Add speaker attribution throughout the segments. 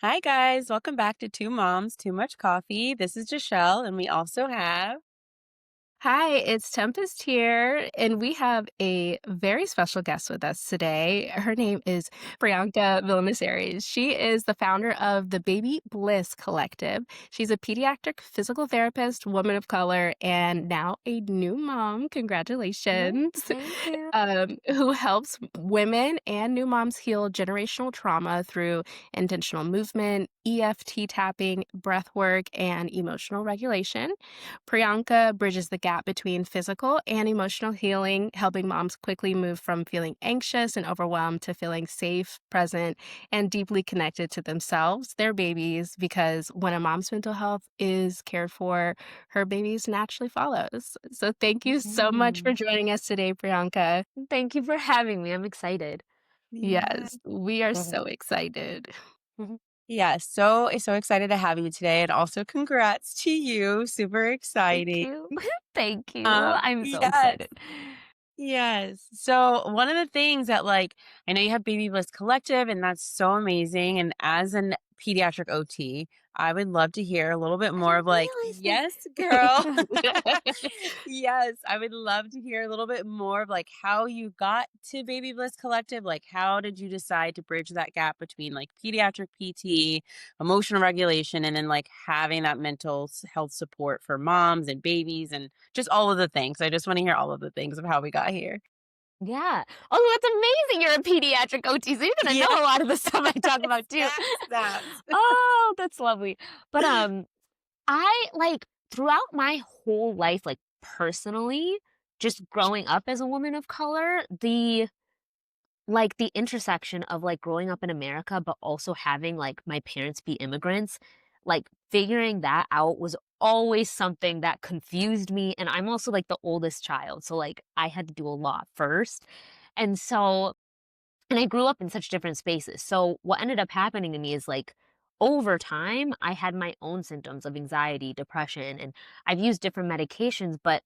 Speaker 1: Hi, guys. Welcome back to Two Moms, Too Much Coffee. This is Jhshell, and we also have.
Speaker 2: Hi, it's Tempest here, and we have a very special guest with us today. Her name is Priyanka Villanassery. She is the founder of the Baby Bliss Collective. She's a pediatric physical therapist, woman of color, and now a new mom. Congratulations.
Speaker 3: Thank you.
Speaker 2: Who helps women and new moms heal generational trauma through intentional movement, EFT tapping, breath work, and emotional regulation. Priyanka bridges the gap between physical and emotional healing, helping moms quickly move from feeling anxious and overwhelmed to feeling safe, present, and deeply connected to themselves, their babies, because when a mom's mental health is cared for, her babies naturally follows. So thank you so much for
Speaker 3: Mhm.
Speaker 2: joining us today, Priyanka.
Speaker 3: Thank you for having me. I'm excited.
Speaker 1: Yeah.
Speaker 2: Yes, we are
Speaker 3: Mhm.
Speaker 2: so excited.
Speaker 3: Mhm.
Speaker 1: Yeah, so excited to have you today, and also congrats to you. Super
Speaker 3: Thank
Speaker 1: exciting.
Speaker 3: you. Thank you. I'm so
Speaker 1: Yes.
Speaker 3: excited.
Speaker 1: Yes. So one of the things that I know you have Baby Bliss Collective and that's so amazing. And as an pediatric OT, I would love to hear a little bit
Speaker 3: I
Speaker 1: more of
Speaker 3: didn't realize
Speaker 1: yes, girl.
Speaker 3: that.
Speaker 1: Yes, I would love to hear a little bit more of how you got to Baby Bliss Collective. Like how did you decide to bridge that gap between pediatric PT, emotional regulation, and then having that health support for moms and babies and just all of the things. I just want to hear all of the things of how we got here.
Speaker 3: Yeah. Oh, that's amazing. You're a pediatric OT, so you're gonna know
Speaker 1: Yes,
Speaker 3: a lot of the stuff I talk about too.
Speaker 1: snaps, snaps.
Speaker 3: Oh, that's lovely. But I throughout my whole life, personally, just growing up as a woman of color, the intersection of, growing up in America, but also having, my parents be immigrants, figuring that out was always something that confused me, and I'm also, the oldest child, so, I had to do a lot first, and so and I grew up in such different spaces, so what ended up happening to me is, over time, I had my own symptoms of anxiety, depression, and I've used different medications, but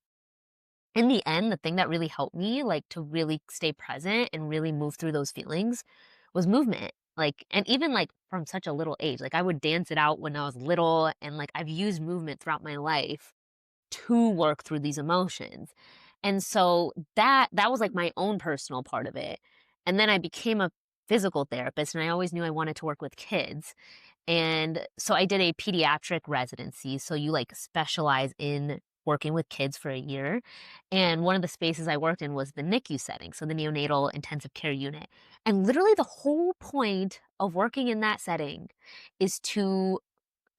Speaker 3: in the end, the thing that really helped me, to really stay present and really move through those feelings was movement. And even from such a little age, I would dance it out when I was little, and I've used movement throughout my life to work through these emotions. And so that was my own personal part of it. And then I became a physical therapist, and I always knew I wanted to work with kids. And so I did a pediatric residency. So you specialize in working with kids for a year. And one of the spaces I worked in was the NICU setting, so the neonatal intensive care unit. And literally the whole point of working in that setting is to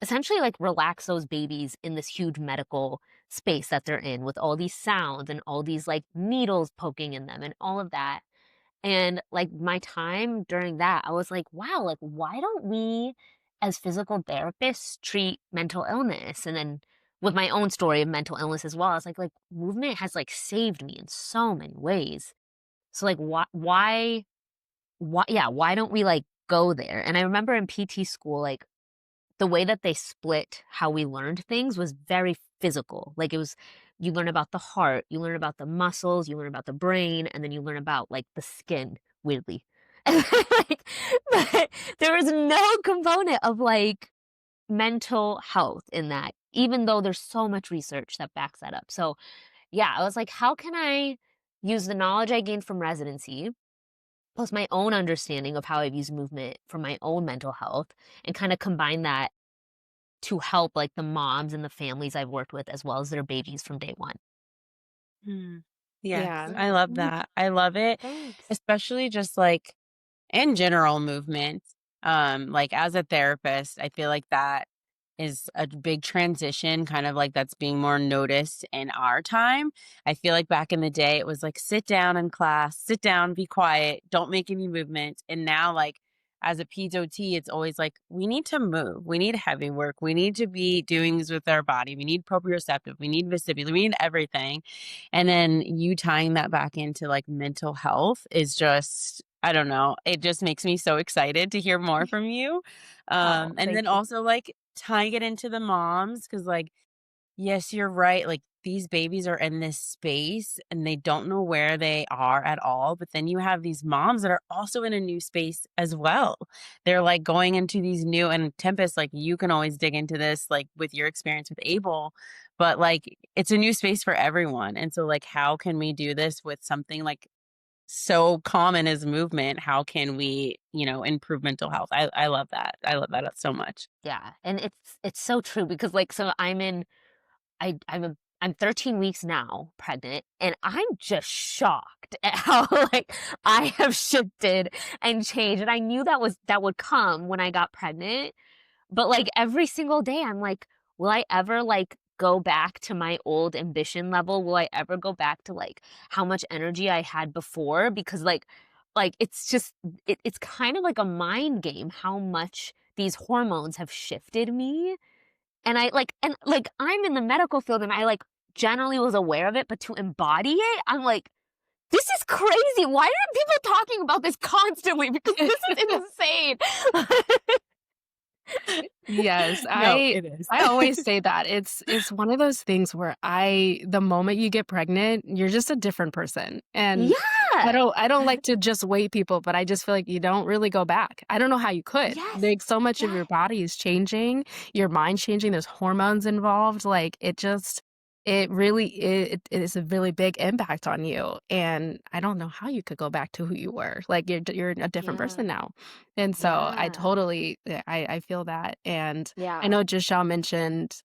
Speaker 3: essentially relax those babies in this huge medical space that they're in with all these sounds and all these needles poking in them and all of that. And, my time during that, I was like, "Wow, why don't we, as physical therapists, treat mental illness?" And then with my own story of mental illness as well, I was like, movement has, saved me in so many ways. So, why don't we, go there? And I remember in PT school, the way that they split how we learned things was very physical. It was you learn about the heart, you learn about the muscles, you learn about the brain, and then you learn about the skin, weirdly. And but there was no component of mental health in that, even though there's so much research that backs that up. So yeah, I was like, how can I use the knowledge I gained from residency, plus my own understanding of how I've used movement for my own mental health, and kind of combine that to help, the moms and the families I've worked with as well as their babies from day one.
Speaker 1: Mm. Yes,
Speaker 2: Yeah.
Speaker 1: I love
Speaker 3: Mhm.
Speaker 1: that. I love it,
Speaker 3: Thanks.
Speaker 1: especially just in general movement. As a therapist, I feel like that is a big transition, kind of that's being more noticed in our time. I feel like back in the day, it was sit down in class, sit down, be quiet, don't make any movement. And now, as a peds OT, it's always we need to move, we need heavy work, we need to be doing this with our body, we need proprioceptive, we need vestibular, we need everything. And then you tying that back into mental health is just, I don't know, it just makes me so excited to hear more from you.
Speaker 3: Oh,
Speaker 1: And then
Speaker 3: thank you.
Speaker 1: also tying it into the moms because Yes, you're right, like, these babies are in this space, and they don't know where they are at all, but then you have these moms that are also in a new space as well. They're, like, going into these new and Tempest, like, you can always dig into this, like, with your experience with Abel, but, like, it's a new space for everyone, and so, like, how can we do this with something, like, so common as movement? How can we, improve mental health? I love that. I love that so much.
Speaker 3: Yeah, and it's so true because, like, so I'm 13 weeks now pregnant, and I'm just shocked at how, like, I have shifted and changed, and I knew that would come when I got pregnant, but, like, every single day, I'm like, "Will I ever, like, go back to my old ambition level? Will I ever go back to, like, how much energy I had before?" Because, it's just it's kind of like a mind game how much these hormones have shifted me, and I'm in the medical field, and I, like, generally was aware of it, but to embody it, I'm like, "This is crazy. Why are people talking about this constantly? Because this is insane."
Speaker 2: Yes,
Speaker 1: No,
Speaker 2: I
Speaker 1: it is.
Speaker 2: I always say that. It's one of those things where the moment you get pregnant, you're just a different person. And
Speaker 3: Yeah.
Speaker 2: I don't like to just weight people, but I just feel like you don't really go back. I don't know how you could.
Speaker 3: Yes.
Speaker 2: Like so much of your
Speaker 3: Yes.
Speaker 2: body is changing, your mind's changing, there's hormones involved. Like it really it is a really big impact on you. And I don't know how you could go back to who you were. Like you're a different
Speaker 3: Yeah.
Speaker 2: person now. And so I
Speaker 3: Yeah.
Speaker 2: totally I feel that, and I
Speaker 3: Yeah.
Speaker 2: know Jhshell mentioned,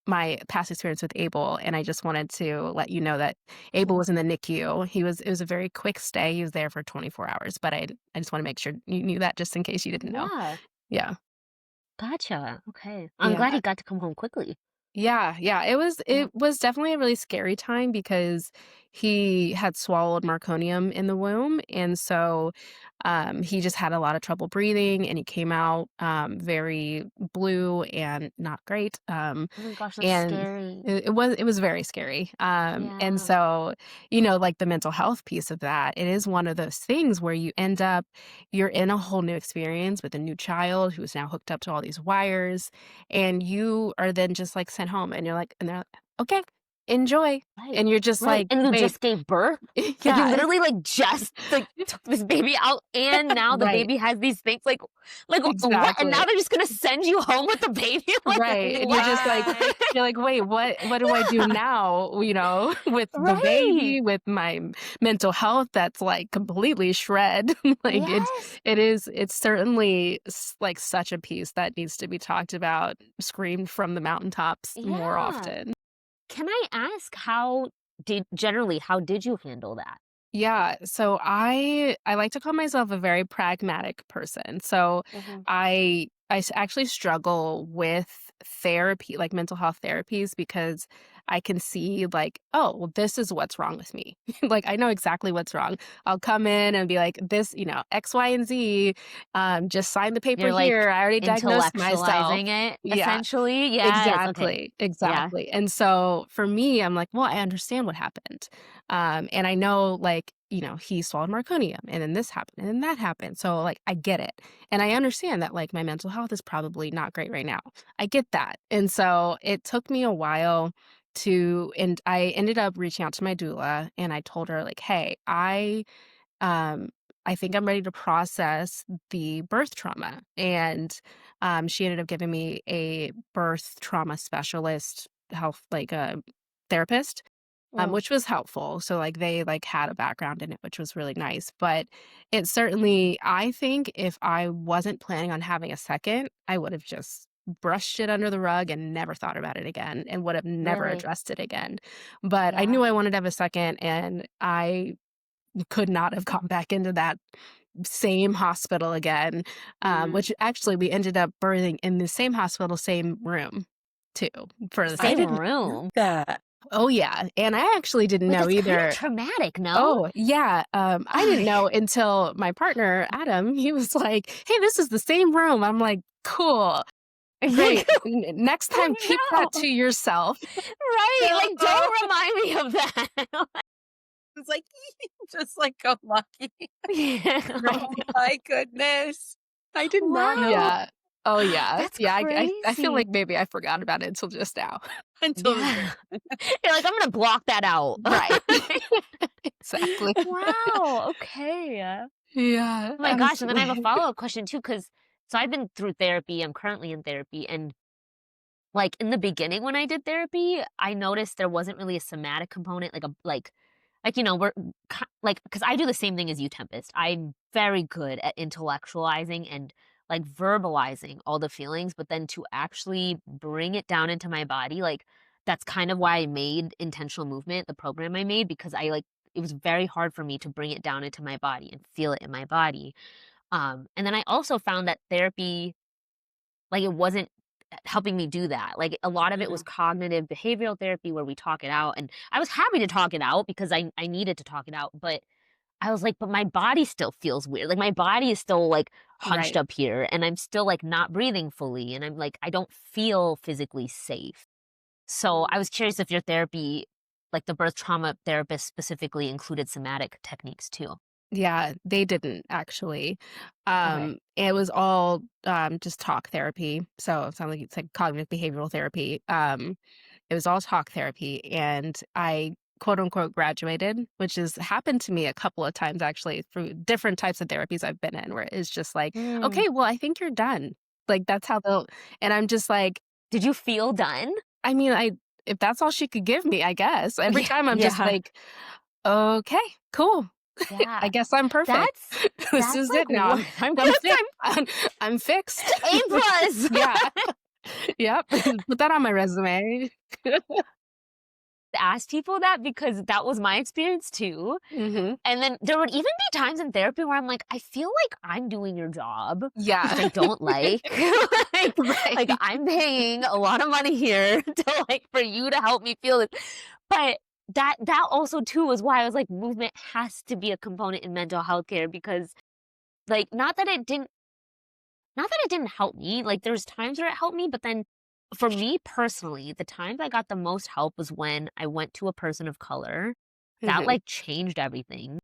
Speaker 2: my past experience with Abel, and I just wanted to let you know that Abel was in the NICU. It was a very quick stay. He was there for 24 hours, but I just wanna make sure you knew that just in case you didn't know.
Speaker 3: Yeah.
Speaker 2: Yeah.
Speaker 3: Gotcha. Okay. I'm glad
Speaker 2: Yeah.
Speaker 3: he got to come home quickly.
Speaker 2: Yeah, yeah,
Speaker 3: Yeah.
Speaker 2: it was definitely a really scary time because he had swallowed marconium in the womb, and so, he just had a lot of trouble breathing, and he came out, very blue and not great,
Speaker 3: Oh my gosh, that's
Speaker 2: and
Speaker 3: scary.
Speaker 2: it was very scary, and
Speaker 3: Yeah.
Speaker 2: so, like, the mental health piece of that, it is one of those things where you're in a whole new experience with a new child who's now hooked up to all these wires, and you are then just, like, sent home, and they're like, "Okay, enjoy."
Speaker 3: Right.
Speaker 2: And you're just
Speaker 3: Right.
Speaker 2: like,
Speaker 3: And you
Speaker 2: "Wait."
Speaker 3: just gave birth? Like, you
Speaker 2: Yeah,
Speaker 3: literally, like, just, like, took this baby out, and now the
Speaker 2: right,
Speaker 3: baby has these things, what? And now
Speaker 2: exactly.
Speaker 3: they're just gonna send you home with the baby? Like,
Speaker 2: Right, and
Speaker 3: what?
Speaker 2: you're like, "Wait, what do I do now?" With the
Speaker 3: Right.
Speaker 2: baby, with my mental health that's, like, completely shred. Like,
Speaker 3: Yes.
Speaker 2: it's certainly like, such a piece that needs to be talked about, screamed from the mountaintops more
Speaker 3: Yeah.
Speaker 2: often.
Speaker 3: Can I ask how did you handle that?
Speaker 2: Yeah, so I like to call myself a very pragmatic person. So
Speaker 3: Mhm.
Speaker 2: actually struggle with therapy, like mental health therapies, because I can see like, oh, well, this is what's wrong with me. Like I know exactly what's wrong. I'll come in and be like, this, X, Y, and Z. Just sign the paper
Speaker 3: You're,
Speaker 2: here.
Speaker 3: like,
Speaker 2: I already diagnosed myself.
Speaker 3: intellectualizing it,
Speaker 2: Yeah.
Speaker 3: essentially? Yes, okay.
Speaker 2: Exactly,
Speaker 3: Yeah.
Speaker 2: exactly, and so, for me, I'm like, "Well, I understand what happened." And I know, like, he swallowed marconium, and then this happened, and then that happened, so, like, I get it, and I understand that, like, my mental health is probably not great right now. I get that, and so, it took me a while and I ended up reaching out to my doula, and I told her, like, "Hey, um, I think I'm ready to process the birth trauma." And she ended up giving me a birth trauma specialist, health, like a therapist,
Speaker 3: Mm,
Speaker 2: which was helpful. So like they like had a background in it, which was really nice. But it certainly, I think if I wasn't planning on having a second, I would have just brushed it under the rug and never thought about it again and would have never
Speaker 3: really?
Speaker 2: addressed it again. But I knew
Speaker 3: Yeah.
Speaker 2: I wanted to have a second, and I could not have gone back into that same hospital again,
Speaker 3: Mhm.
Speaker 2: which actually we ended up birthing in the same hospital, same room too for the
Speaker 1: I
Speaker 3: Same
Speaker 2: second.
Speaker 1: didn't know
Speaker 3: room?
Speaker 1: that.
Speaker 2: Oh, yeah, and I actually didn't
Speaker 3: Wait,
Speaker 2: know
Speaker 3: that's kinda
Speaker 2: either.
Speaker 3: traumatic, no?
Speaker 2: Oh, yeah, I didn't know until my partner, Adam, he was like, "Hey, this is the same room." I'm like, "Cool,
Speaker 3: Like,
Speaker 2: great. Next time, keep
Speaker 3: oh,
Speaker 2: that
Speaker 3: no.
Speaker 2: to yourself."
Speaker 3: Right, like,
Speaker 1: No.
Speaker 3: don't remind me of that.
Speaker 1: It's like, just like, "Oh, lucky."
Speaker 3: Yeah.
Speaker 1: Oh my goodness. I did not know
Speaker 3: Wow.
Speaker 1: that.
Speaker 2: Yeah. Oh, yeah.
Speaker 3: That's
Speaker 2: Yeah, I feel
Speaker 3: crazy.
Speaker 2: like maybe I forgot about it until just now.
Speaker 1: Until
Speaker 3: Yeah.
Speaker 1: just
Speaker 3: You're like, "I'm gonna block that out."
Speaker 2: Right. Exactly.
Speaker 3: Wow, okay.
Speaker 2: Yeah,
Speaker 3: Oh my gosh, and then I have a
Speaker 2: absolutely.
Speaker 3: follow-up question too, because so I've been through therapy, I'm currently in therapy, and, like, in the beginning when I did therapy, I noticed there wasn't really a somatic component, like, you know, we're ki like, because I do the same thing as you, Tempest. I'm very good at intellectualizing and, like, verbalizing all the feelings, but then to actually bring it down into my body, like, that's kind of why I made intentional movement, the program I made, because it was very hard for me to bring it down into my body and feel it in my body. And then I also found that therapy, like, it wasn't helping me do that. Like, a lot of it was
Speaker 1: Mhm.
Speaker 3: cognitive behavioral therapy where we talk it out, and I was happy to talk it out because I needed to talk it out, but I was like, "But my body still feels weird." Like, my body is still, like, hunched
Speaker 2: Right.
Speaker 3: up here, and I'm still, like, not breathing fully, and I'm like, I don't feel physically safe. So, I
Speaker 1: Mm.
Speaker 3: was curious if your therapy, like, the birth trauma therapist specifically included somatic techniques too.
Speaker 2: Yeah, they didn't actually.
Speaker 3: Okay.
Speaker 2: It was all, just talk therapy, so it sounds like it's like cognitive behavioral therapy. It was all talk therapy, and I quote unquote graduated, which has happened to me a couple of times actually through different types of therapies I've been in, where it's just like,
Speaker 3: Mm.
Speaker 2: okay, well, I think you're done. Like that's how they'll, and I'm just like,
Speaker 3: Did you feel done?
Speaker 2: I mean, if that's all she could give me, I guess. Every
Speaker 3: Yeah,
Speaker 2: time I'm just
Speaker 3: yeah,
Speaker 2: like, okay, cool. I
Speaker 3: yeah.
Speaker 2: guess I'm perfect.
Speaker 3: That's
Speaker 2: This
Speaker 3: that's
Speaker 2: is
Speaker 3: like
Speaker 2: it now.
Speaker 3: what I'm
Speaker 2: I'm
Speaker 3: gonna
Speaker 2: fixed. I'm fixed.
Speaker 3: A plus.
Speaker 2: Yeah. Yep. Put that on my resume.
Speaker 3: Ask people that because that was my experience too.
Speaker 2: Mhm.
Speaker 3: And then there would even be times in therapy where I'm like, I feel like I'm doing your job, which I
Speaker 2: Yeah.
Speaker 3: don't like. like
Speaker 2: Right.
Speaker 3: I'm paying a lot of money here to like for you to help me feel it. But that also too is why I was like, movement has to be a component in mental health care because like not that it didn't help me, like, there's times where it helped me, but then for me personally, the times I got the most help was when I went to a person of color. That,
Speaker 2: Mhm.
Speaker 3: like, changed everything.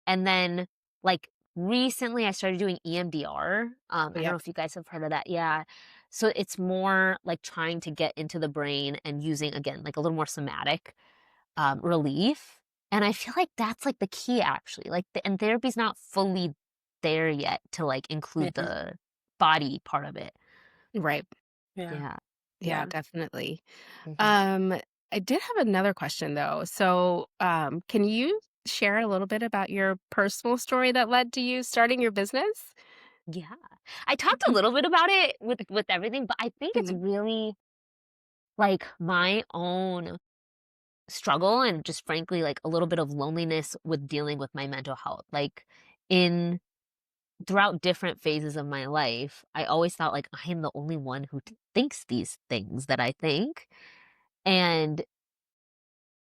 Speaker 3: And then, like, recently I started doing EMDR. I don't know
Speaker 2: Yep.
Speaker 3: if you guys have heard of that. Yeah. So it's more like trying to get into the brain and using, again, like, a little more somatic, relief. And I feel like that's, like, the key actually. Like, and therapy's not fully there yet to, like, include
Speaker 1: Yeah.
Speaker 3: the body part of it.
Speaker 2: Right.
Speaker 1: Yeah.
Speaker 3: Yeah.
Speaker 2: Yeah,
Speaker 1: Yeah.
Speaker 2: definitely.
Speaker 3: Mhm.
Speaker 2: Um, I did have another question though. So, can you share a little bit about your personal story that led to you starting your business?
Speaker 3: Yeah. I talked a little bit about it with everything, but I think it's
Speaker 2: Mhm.
Speaker 3: really, like, my own struggle and just frankly, like, a little bit of loneliness with dealing with my mental health. Like, in throughout different phases of my life, I always thought, like, I am the only one who thinks these things that I think, and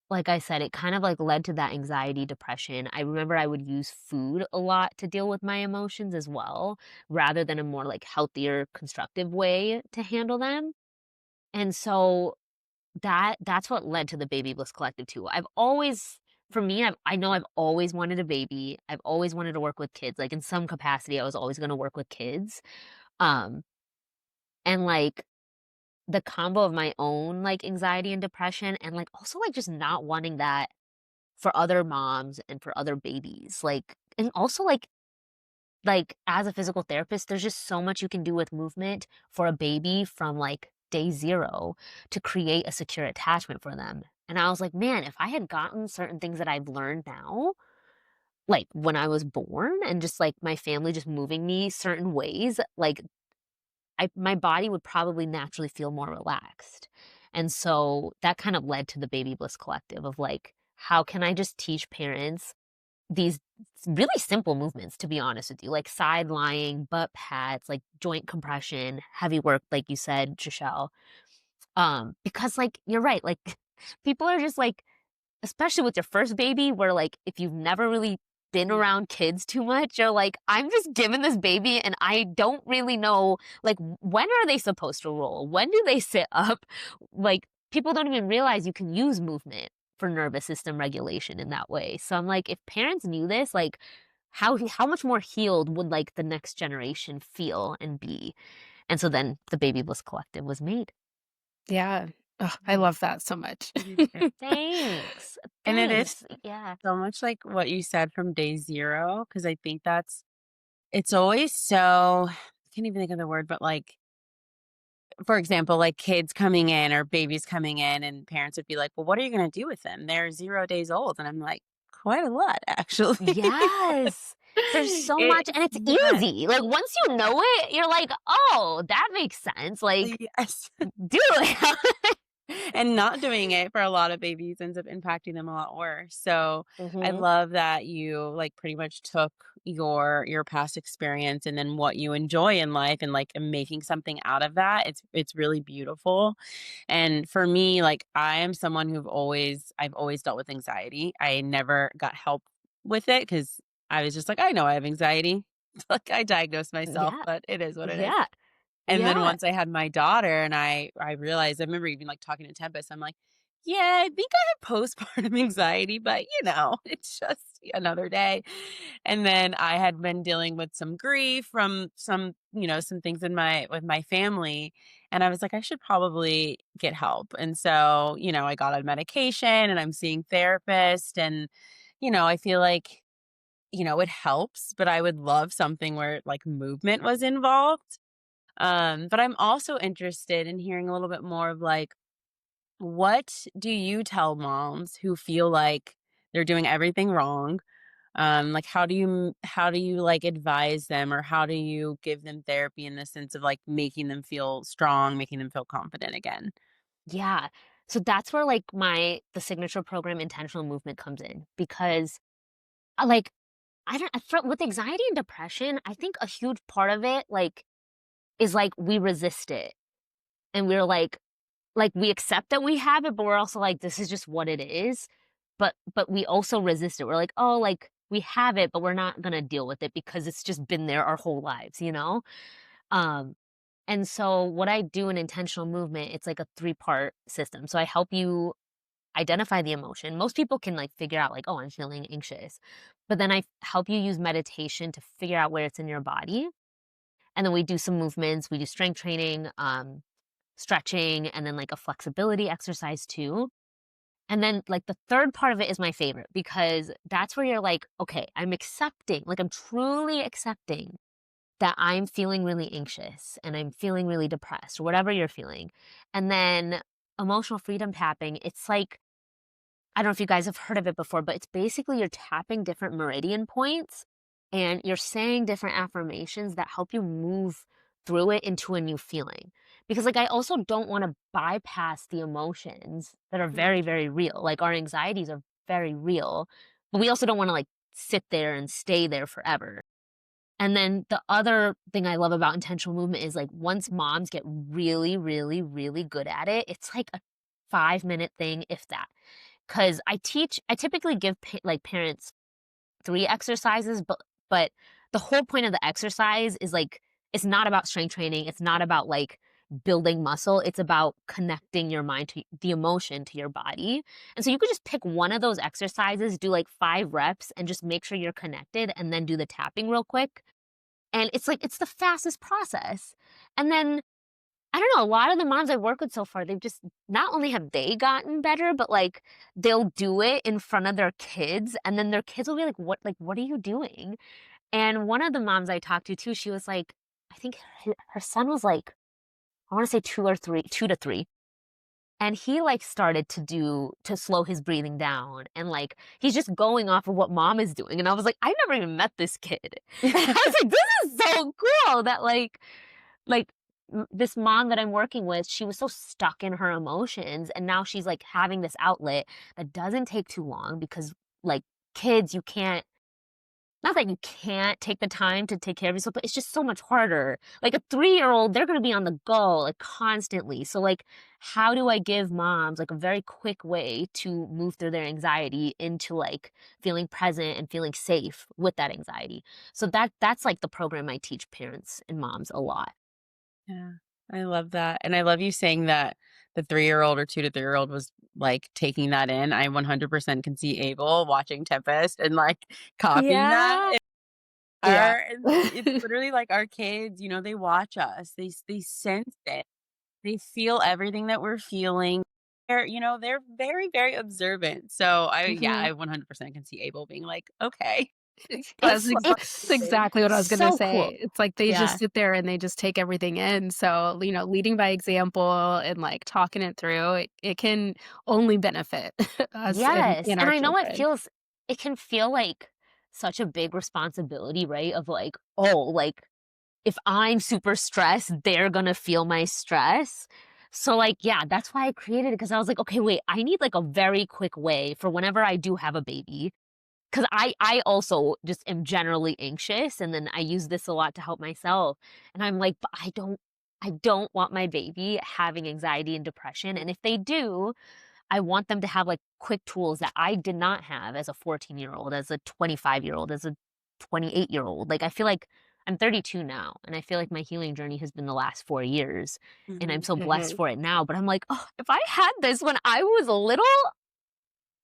Speaker 3: like I said, it kind of, like, led to that anxiety, depression. I remember I would use food a lot to deal with my emotions as well, rather than a more, like, healthier, constructive way to handle them, and so that's what led to the Baby Bliss Collective too. I've always for me, I know I've always wanted a baby. I've always wanted to work with kids, like, in some capacity, I was always gonna work with kids, um, and, like, the combo of my own, like, anxiety and depression and, like, also, like, just not wanting that for other moms and for other babies, like and also, as a physical therapist, there's just so much you can do with movement for a baby from, like, day 0 to create a secure attachment for them, and I was like, "Man, if I had gotten certain things that I've learned now, like, when I was born and just, like, my family just moving me certain ways, like, I my body would probably naturally feel more relaxed." And so that kind of led to the Baby Bliss Collective of, like, how can I just teach parents these really simple movements, to be honest with you, like side lying, butt pats, like joint compression, heavy work, like you said, Jhshell. Because like you're right, like people are just like, especially with your first baby, where like if you've never really been
Speaker 1: Mm.
Speaker 3: around kids too much, you're like, I'm just given this baby and I don't really know like when are they supposed to roll? When do they sit up? Like people don't even realize you can use movement for nervous system regulation in that way. So I'm like, if parents knew this, like how much more healed would like the next generation feel and be? And so then the Baby Bliss Collective was made.
Speaker 2: Yeah. Oh, I
Speaker 1: Mm.
Speaker 2: love that so much.
Speaker 3: Thanks.
Speaker 1: And it is
Speaker 3: Thanks. Yeah.
Speaker 1: so much like what you said from day 0, because I think it's always so I can't even think of the word, but, like, for example, like, kids coming in or babies coming in, and parents would be like, "Well, what are you gonna do with them? They're 0 days old." And I'm like, "Quite a lot, actually."
Speaker 3: Yes. There's so much, and
Speaker 1: It's
Speaker 3: it's
Speaker 1: not.
Speaker 3: easy. Like, once you know it, you're like, "Oh, that makes sense." Like,
Speaker 1: Yes.
Speaker 3: do it.
Speaker 1: And not doing it for a lot of babies ends up impacting them a lot worse. So I
Speaker 3: Mhm.
Speaker 1: love that you like pretty much took your past experience and then what you enjoy in life and like making something out of that. It's really beautiful. And for me, like I am someone I've always dealt with anxiety. I never got help with it because I was just like, I know I have anxiety. Like I diagnosed myself,
Speaker 3: Yeah.
Speaker 1: but it is what it is.
Speaker 3: Yeah.
Speaker 1: And then
Speaker 3: Yeah.
Speaker 1: once I had my daughter and I realized I remember even, like, talking to Tempest, I'm like, "Yeah, I think I have postpartum anxiety, but, it's just another day." And then I had been dealing with some grief from some things with my family, and I was like, "I should probably get help." And so, I got on medication and I'm seeing therapist and, I feel like, it helps, but I would love something where, like, movement was involved. But I'm also interested in hearing a little bit more of like, what do you tell moms who feel like they're doing everything wrong? Like how do you like advise them or how do you give them therapy in the sense of like making them feel strong, making them feel confident again?
Speaker 3: Yeah. So that's where, like, the signature program, Intentional Movement, comes in because, like, I don't with anxiety and depression, I think a huge part of it, like, is, like, we resist it, and we're like, we accept that we have it, but we're also like, "This is just what it is." But we also resist it. We're like, "Oh, like, we have it, but we're not gonna deal with it because it's just been there our whole lives," you know? Um, and so what I do in Intentional Movement, it's like a three-part system. So I help you identify the emotion. Most people can, like, figure out, like, "Oh, I'm feeling anxious." But then I help you use meditation to figure out where it's in your body, and then we do some movements. We do strength training, stretching, and then, like, a flexibility exercise too. And then, like, the third part of it is my favorite because that's where you're like, "Okay, I'm accepting, like, I'm truly accepting that I'm feeling really anxious and I'm feeling really depressed," or whatever you're feeling. And then emotional freedom tapping, it's like, I don't know if you guys have heard of it before, but it's basically you're tapping different meridian points and you're saying different affirmations that help you move through it into a new feeling. Because, like, I also don't want to bypass the emotions that are very,
Speaker 1: Mhm.
Speaker 3: very real. Like, our anxieties are very real, but we also don't want to, like, sit there and stay there forever. And then the other thing I love about intentional movement is, like, once moms get really, really, really good at it, it's like a 5-minute thing, if that. 'Cause I typically give parents 3 exercises, but the whole point of the exercise is, like, it's not about strength training, it's not about, like, building muscle, it's about connecting your mind to the emotion to your body, and so you could just pick one of those exercises, do, like, 5 reps, and just make sure you're connected, and then do the tapping real quick, and it's like it's the fastest process, and then I don't know, a lot of the moms I've worked with so far, they've just not only have they gotten better, but, like, they'll do it in front of their kids, and then their kids will be like, what are you doing?" And one of the moms I talked to too, she was like, I think her son was, like, I wanna say 2 to 3, and he, like, started to slow his breathing down, and, like, he's just going off of what mom is doing, and I was like, "I've never even met this kid." And I was like, "This is so cool that, like, this mom that I'm working with, she was so stuck in her emotions, and now she's, like, having this outlet that doesn't take too long because, like, kids, you can't not that you can't take the time to take care of yourself, but it's just so much harder. Like, a 3-year-old, they're gonna be on the go, like, constantly. So, like, how do I give moms, like, a very quick way to move through their anxiety into, like, feeling present and feeling safe with that anxiety? So that's, like, the program I teach parents and moms a lot.
Speaker 1: Yeah, I love that, and I love you saying that the 3-year-old or 2 to 3-year-old was, like, taking that in. I 100% can see Abel watching Tempest and, like, copying
Speaker 3: Yeah.
Speaker 1: that.
Speaker 2: Yeah.
Speaker 1: It's literally like our kids, they watch us. They sense it. They feel everything that we're feeling. They're very, very observant. So
Speaker 2: Mhm.
Speaker 1: I 100% can see Abel being like, okay,
Speaker 2: That's
Speaker 3: It's
Speaker 2: exa that's exactly what I was gonna
Speaker 3: so cool.
Speaker 2: say. It's like they just
Speaker 3: Yeah.
Speaker 2: sit there and they just take everything in. So, leading by example and, like, talking it through, it can only benefit us
Speaker 3: Yes,
Speaker 2: and
Speaker 3: and
Speaker 2: our
Speaker 3: I know
Speaker 2: children.
Speaker 3: it can feel like such a big responsibility, right? Of like, oh, like if I'm super stressed, they're gonna feel my stress. So like, yeah, that's why I created it because I was like, okay, wait, I need like a very quick way for whenever I do have a baby. Cause I also just am generally anxious and then I use this a lot to help myself. And I'm like, but I don't want my baby having anxiety and depression. And if they do, I want them to have, like, quick tools that I did not have as a 14-year-old, as a 25-year-old, as a 28-year-old. Like, I feel like I'm 32 now, and I feel like my healing journey has been the last 4 years, and I'm
Speaker 1: Mhm.
Speaker 3: so blessed
Speaker 2: Mhm.
Speaker 3: for it now, but I'm like, "Oh, if I had this when I was little,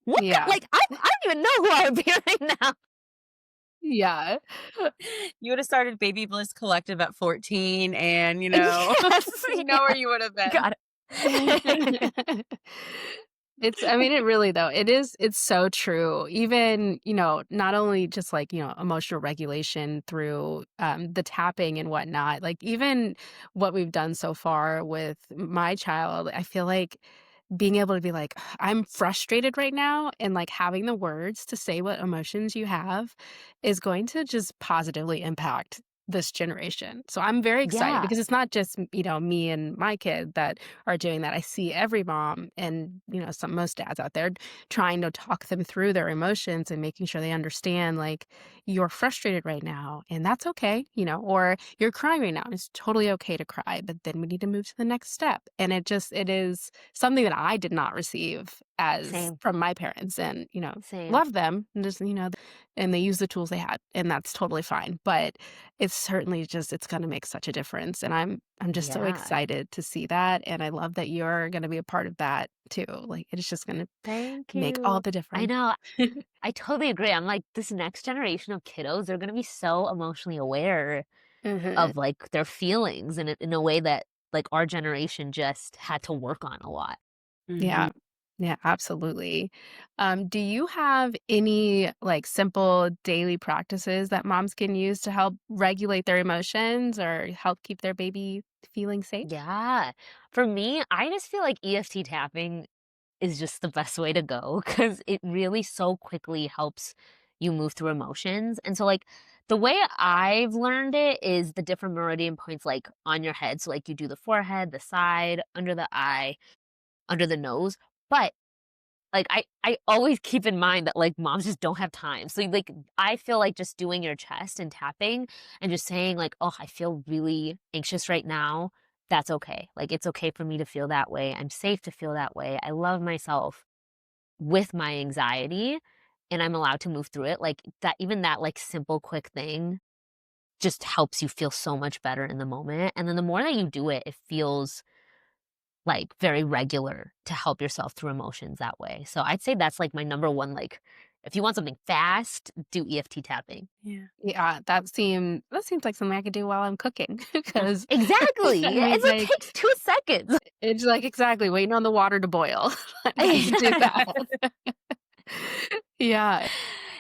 Speaker 3: what the"
Speaker 2: Yeah.
Speaker 3: like, I don't even know who I would be right now.
Speaker 2: Yeah.
Speaker 1: You would have started Baby Bliss Collective at 14 and,
Speaker 3: Yes,
Speaker 1: you know
Speaker 3: yeah,
Speaker 1: where you would have been.
Speaker 3: got it.
Speaker 2: I mean, it really though, it's so true. Even, not only just like, emotional regulation through the tapping and whatnot, like even what we've done so far with my child, I feel like being able to be like, I'm frustrated right now, and like having the words to say what emotions you have is going to just positively impact this generation. So I'm very excited
Speaker 3: Yeah,
Speaker 2: because it's not just, me and my kid that are doing that. I see every mom and, most dads out there trying to talk them through their emotions and making sure they understand like you're frustrated right now and that's okay, or you're crying right now and it's totally okay to cry, but then we need to move to the next step. And it is something that I did not receive as
Speaker 3: same,
Speaker 2: from my parents and,
Speaker 3: same.
Speaker 2: love them and just, and they use the tools they had and that's totally fine. But it's certainly just it's gonna make such a difference, and I'm just so
Speaker 3: Yeah,
Speaker 2: excited to see that, and I love that you're gonna be a part of that too. Like, it's just gonna
Speaker 3: thank
Speaker 2: make all
Speaker 3: you.
Speaker 2: the
Speaker 3: I
Speaker 2: difference.
Speaker 3: know. I totally agree. I'm like, this next generation of kiddos, they're gonna be so emotionally aware
Speaker 2: Mhm.
Speaker 3: of, like, their feelings in a way that, like, our generation just had to work on a lot.
Speaker 1: Mhm.
Speaker 2: Yeah. Yeah, absolutely. Do you have any, like, simple daily practices that moms can use to help regulate their emotions or help keep their baby feeling safe?
Speaker 3: Yeah. For me, I just feel like EFT tapping is just the best way to go because it really so quickly helps you move through emotions, and so, like, the way I've learned it is the different meridian points, like, on your head, so, like, you do the forehead, the side, under the eye, under the nose, but like, I always keep in mind that, like, moms just don't have time. So, like, I feel like just doing your chest and tapping and just saying, like, "Oh, I feel really anxious right now." That's okay. Like, it's okay for me to feel that way. I'm safe to feel that way. I love myself with my anxiety, and I'm allowed to move through it. Like, that even that, like, simple, quick thing just helps you feel so much better in the moment. And then the more that you do it, it feels like, very regular to help yourself through emotions that way. So I'd say that's, like, my number one, like, if you want something fast, do EFT tapping.
Speaker 1: Yeah.
Speaker 2: Yeah, that seems like something I could do while I'm cooking because I
Speaker 3: Exactly!
Speaker 2: mean,
Speaker 3: It
Speaker 2: like,
Speaker 3: takes 2 seconds.
Speaker 2: it's like exactly, waiting on the water to boil. Like, I could do
Speaker 3: Yeah.
Speaker 2: that. Yeah.